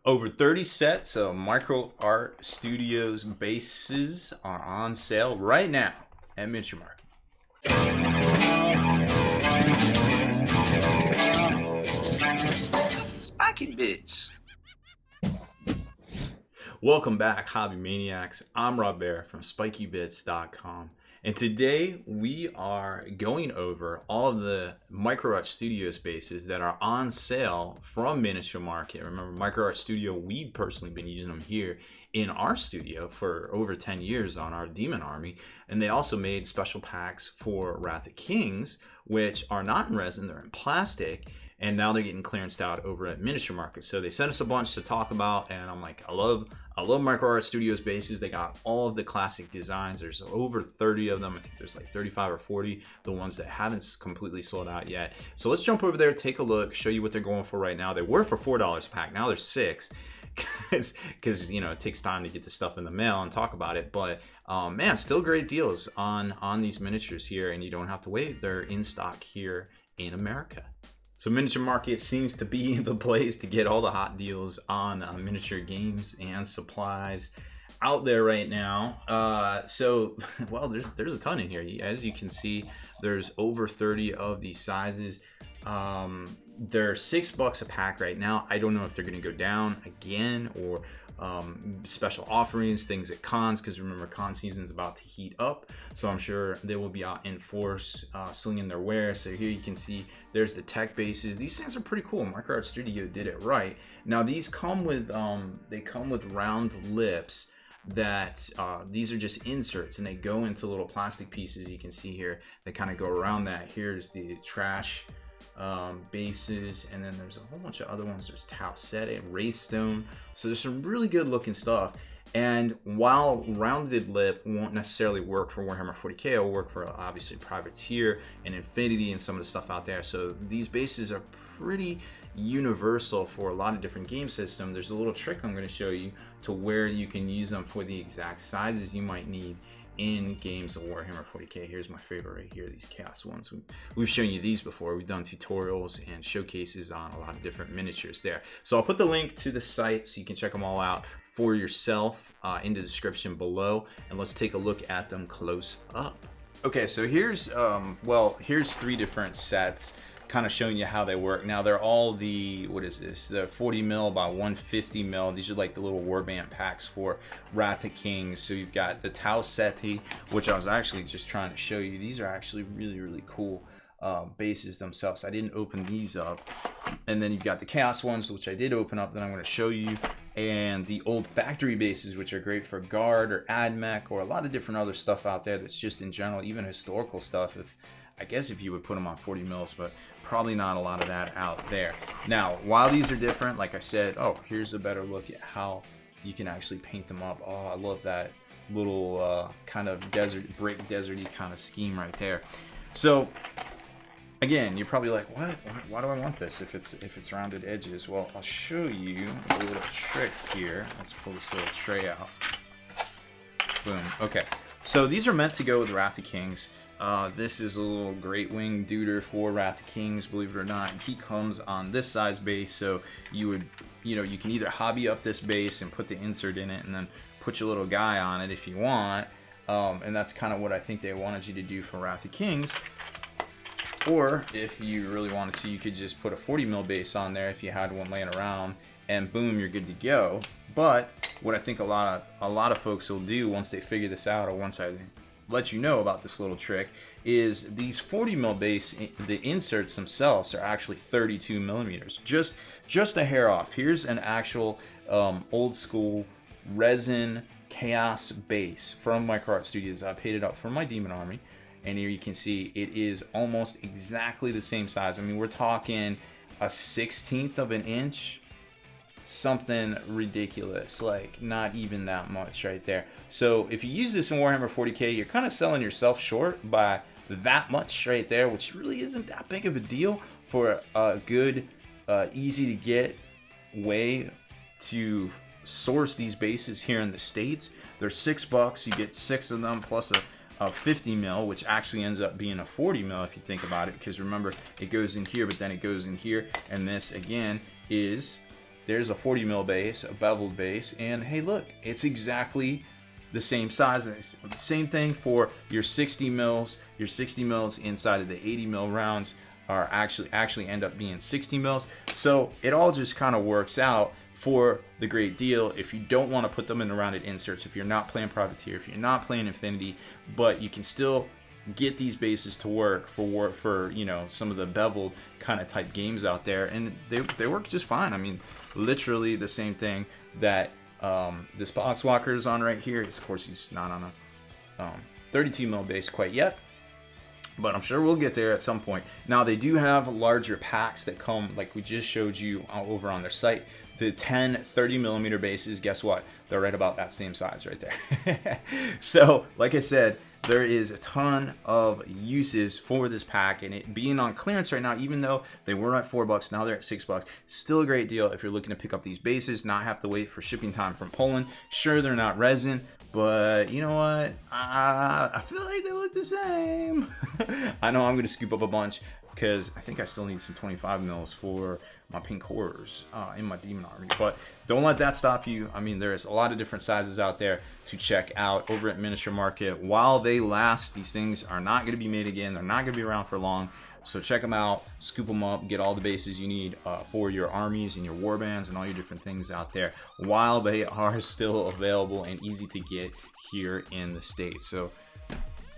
Over 30 sets of Micro Art Studios bases are on sale right now at Miniature Market. Spiky Bits. Welcome back, Hobby Maniacs. I'm Baer from SpikyBits.com. And today we are going over all of the Micro Art Studio spaces that are on sale from Miniature Market. Remember, Micro Art Studio, we've personally been using them here in our studio for over 10 years on our Demon Army. And they also made special packs for Wrath of Kings, which are not in resin, they're in plastic. And now they're getting clearanced out over at Miniature Market. So they sent us a bunch to talk about, and I'm like, I love Micro Art Studios bases. They got all of the classic designs. There's over 30 of them. I think there's like 35 or 40, the ones that haven't completely sold out yet. So let's jump over there, take a look, show you what they're going for right now. They were for $4 a pack. Now they're $6 because you know it takes time to get the stuff in the mail and talk about it. But man, still great deals on these miniatures here, and you don't have to wait. They're in stock here in America. So Miniature Market seems to be the place to get all the hot deals on miniature games and supplies out there right now. Well, there's a ton in here. As you can see, there's over 30 of these sizes. They're $6 a pack right now. I don't know if they're going to go down again or special offerings, things at cons, because remember, con season is about to heat up, so I'm sure they will be out in force slinging their wares. So here you can see there's the tech bases. These things are pretty cool. Micro Art Studio did it right. Now these come with round lips that these are just inserts, and they go into little plastic pieces. You can see here they kind of go around that. Here's the trash bases, and then there's a whole bunch of other ones. There's Tau Set, Race Stone. So there's some really good looking stuff. And while rounded lip won't necessarily work for Warhammer 40k, it'll work for obviously Privateer and Infinity and some of the stuff out there. So these bases are pretty universal for a lot of different game systems. There's a little trick I'm going to show you to where you can use them for the exact sizes you might need in games of Warhammer 40k. Here's my favorite right here, these Chaos ones. We've shown you these before. We've done tutorials and showcases on a lot of different miniatures there. So I'll put the link to the site so you can check them all out for yourself in the description below, and let's take a look at them close up. Okay, so here's here's 3 different sets, kind of showing you how they work. Now they're all the, what is this? The 40 mil by 150 mil. These are like the little warband packs for Wrath of Kings. So you've got the Tau Seti, which I was actually just trying to show you. These are actually really, really cool bases themselves. I didn't open these up. And then you've got the Chaos ones, which I did open up, that I'm going to show you. And the old factory bases, which are great for Guard or AdMech or a lot of different other stuff out there that's just in general, even historical stuff. I guess if you would put them on 40 mils, but probably not a lot of that out there. Now, while these are different, like I said, here's a better look at how you can actually paint them up. Oh, I love that little kind of brick deserty kind of scheme right there. So again, you're probably like, what? Why do I want this if it's rounded edges? Well, I'll show you a little trick here. Let's pull this little tray out. Boom. Okay. So these are meant to go with Wrath of Kings. This is a little Great Wing Duder for Wrath of Kings, believe it or not. He comes on this size base, so you can either hobby up this base and put the insert in it and then put your little guy on it if you want. And that's kind of what I think they wanted you to do for Wrath of Kings. Or if you really wanted to, you could just put a 40 mil base on there if you had one laying around, and boom, you're good to go. But what I think a lot of folks will do once they figure this out, or once I let you know about this little trick, is these 40 mil base, the inserts themselves are actually 32 millimeters, just a hair off. Here's an actual old school resin Chaos base from Micro Art Studios. I paid it up for my Demon Army, and here you can see it is almost exactly the same size. I mean, we're talking a 1/16 of an inch, something ridiculous, like not even that much right there. So if you use this in Warhammer 40k, you're kind of selling yourself short by that much right there, which really isn't that big of a deal for a good, easy to get way to source these bases here in the States. They're $6. You get 6 of them plus a 50 mil, which actually ends up being a 40 mil if you think about it, because remember, it goes in here, but then it goes in here, and this again is there's a 40 mil base, a beveled base, and hey, look, it's exactly the same size. The same thing for your 60 mils. Your 60 mils inside of the 80 mil rounds are actually end up being 60 mils. So it all just kind of works out for the great deal if you don't want to put them in the rounded inserts, if you're not playing Privateer, if you're not playing Infinity, but you can still get these bases to work for you know, some of the beveled kind of type games out there, and they work just fine. I mean, literally the same thing that this Boxwalker is on right here. Of course, he's not on a 32 mil base quite yet, but I'm sure we'll get there at some point. Now, they do have larger packs that come, like we just showed you over on their site. The 10 30 millimeter bases, guess what? They're right about that same size right there. So, like I said, there is a ton of uses for this pack, and it being on clearance right now, even though they were at $4, now they're at $6. Still a great deal if you're looking to pick up these bases, not have to wait for shipping time from Poland. Sure, they're not resin, but you know what? I feel like they look the same. I know I'm going to scoop up a bunch because I think I still need some 25 mils for my pink horrors in my demon army, but don't let that stop you. I mean, there's a lot of different sizes out there to check out over at Miniature Market. While they last, these things are not going to be made again. They're not going to be around for long, so check them out, scoop them up, get all the bases you need for your armies and your warbands and all your different things out there while they are still available and easy to get here in the States. So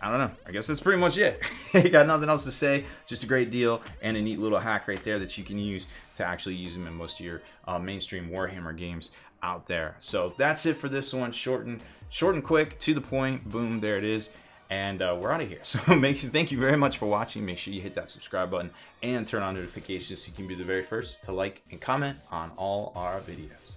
I don't know. I guess that's pretty much it. Got nothing else to say. Just a great deal and a neat little hack right there that you can use to actually use them in most of your mainstream Warhammer games out there. So that's it for this one. Short and quick, to the point. Boom, there it is. And we're out of here. So thank you very much for watching. Make sure you hit that subscribe button and turn on notifications so you can be the very first to like and comment on all our videos.